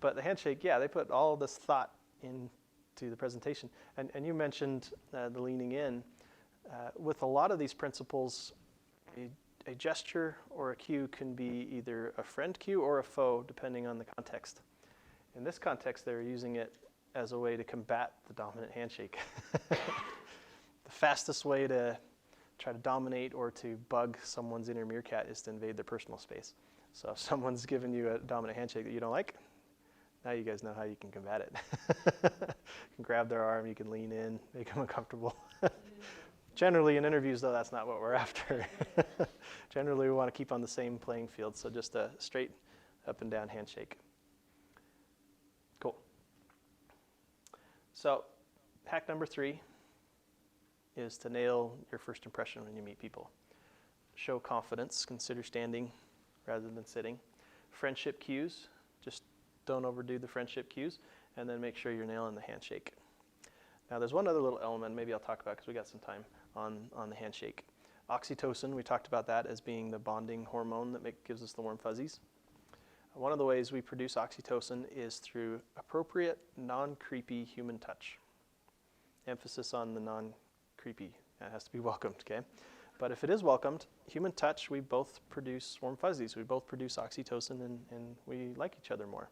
But the handshake, yeah, they put all this thought into the presentation. And you mentioned the leaning in. With a lot of these principles, a gesture or a cue can be either a friend cue or a foe, depending on the context. In this context, they're using it as a way to combat the dominant handshake. The fastest way to try to dominate or to bug someone's inner meerkat is to invade their personal space. So if someone's given you a dominant handshake that you don't like, now you guys know how you can combat it. You can grab their arm, you can lean in, make them uncomfortable. Generally in interviews though, that's not what we're after. Generally we want to keep on the same playing field, so just a straight up and down handshake. Cool. So hack number 3 is to nail your first impression when you meet people. Show confidence, consider standing rather than sitting. Friendship cues, just don't overdo the friendship cues, and then make sure you're nailing the handshake. Now there's one other little element maybe I'll talk about because we got some time on the handshake. Oxytocin, we talked about that as being the bonding hormone that gives us the warm fuzzies. One of the ways we produce oxytocin is through appropriate, non-creepy human touch. Emphasis on the non-creepy. That has to be welcomed, okay? But if it is welcomed, human touch, we both produce warm fuzzies. We both produce oxytocin and we like each other more.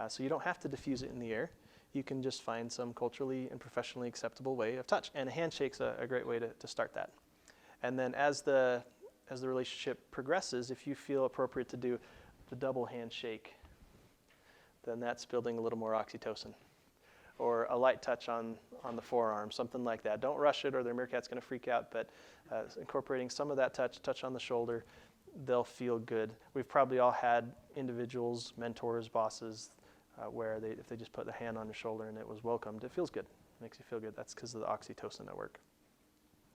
So you don't have to diffuse it in the air. You can just find some culturally and professionally acceptable way of touch. And a handshake's a great way to start that. And then as the relationship progresses, if you feel appropriate to do the double handshake, then that's building a little more oxytocin. Or a light touch on the forearm, something like that. Don't rush it or their meerkat's going to freak out, but incorporating some of that touch on the shoulder, they'll feel good. We've probably all had individuals, mentors, bosses, where if they just put the hand on your shoulder and it was welcomed, it feels good. It makes you feel good. That's because of the oxytocin at work.